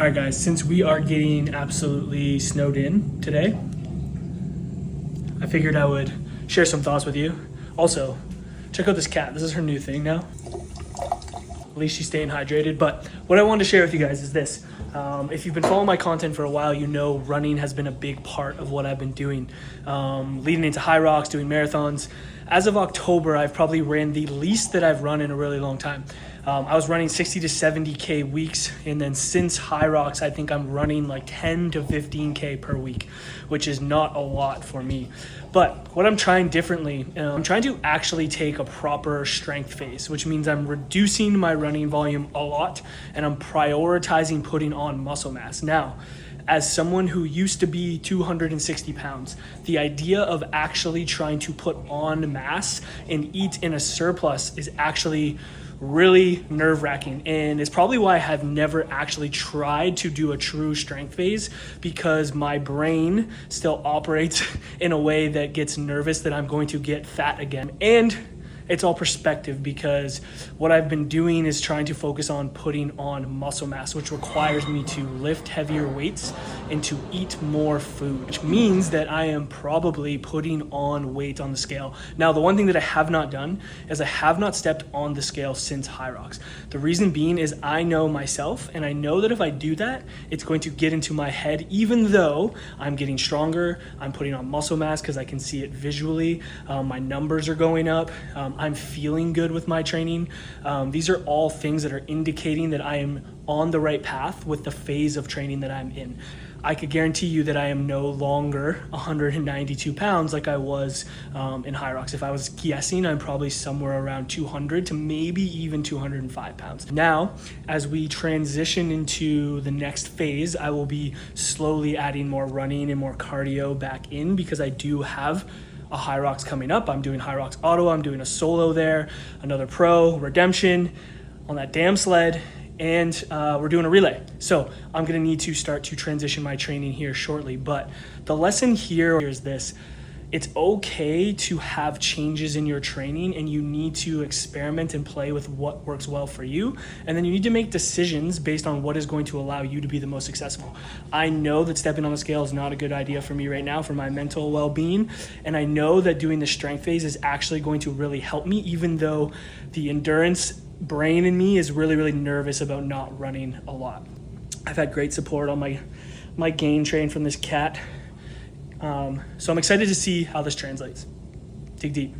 All right, guys, since we are getting absolutely snowed in today, I figured I would share some thoughts with you. Also, check out this cat. This is her new thing now. At least she's staying hydrated. But what I wanted to share with you guys is this. If you've been following my content for a while, you know running has been a big part of what I've been doing. Leading into Hyrox, doing marathons. As of October, I've probably ran the least that I've run in a really long time. I was running 60 to 70K weeks, and then since Hyrox, I think I'm running like 10 to 15K per week, which is not a lot for me. But what I'm trying differently, I'm trying to actually take a proper strength phase, which means I'm reducing my running volume a lot, and I'm prioritizing putting on muscle mass. Now, as someone who used to be 260 pounds, the idea of actually trying to put on mass and eat in a surplus is actually really nerve-wracking, and it's probably why I have never actually tried to do a true strength phase, because my brain still operates in a way that gets nervous that I'm going to get fat again. And it's all perspective, because what I've been doing is trying to focus on putting on muscle mass, which requires me to lift heavier weights and to eat more food, which means that I am probably putting on weight on the scale. Now, the one thing that I have not done is I have not stepped on the scale since Hyrox. The reason being is I know myself, and I know that if I do that, it's going to get into my head. Even though I'm getting stronger, I'm putting on muscle mass because I can see it visually. My numbers are going up. I'm feeling good with my training. These are all things that are indicating that I am on the right path with the phase of training that I'm in. I could guarantee you that I am no longer 192 pounds like I was in Hyrox. If I was guessing, I'm probably somewhere around 200 to maybe even 205 pounds. Now, as we transition into the next phase, I will be slowly adding more running and more cardio back in, because I do have a Hyrox coming up. I'm doing Hyrox Auto, I'm doing a solo there, another pro, redemption on that damn sled, and we're doing a relay. So I'm gonna need to start to transition my training here shortly. But the lesson here is this: it's okay to have changes in your training, and you need to experiment and play with what works well for you. And then you need to make decisions based on what is going to allow you to be the most successful. I know that stepping on the scale is not a good idea for me right now for my mental well-being. And I know that doing the strength phase is actually going to really help me, even though the endurance brain in me is really, really nervous about not running a lot. I've had great support on my gain train from this cat. So I'm excited to see how this translates. Dig deep.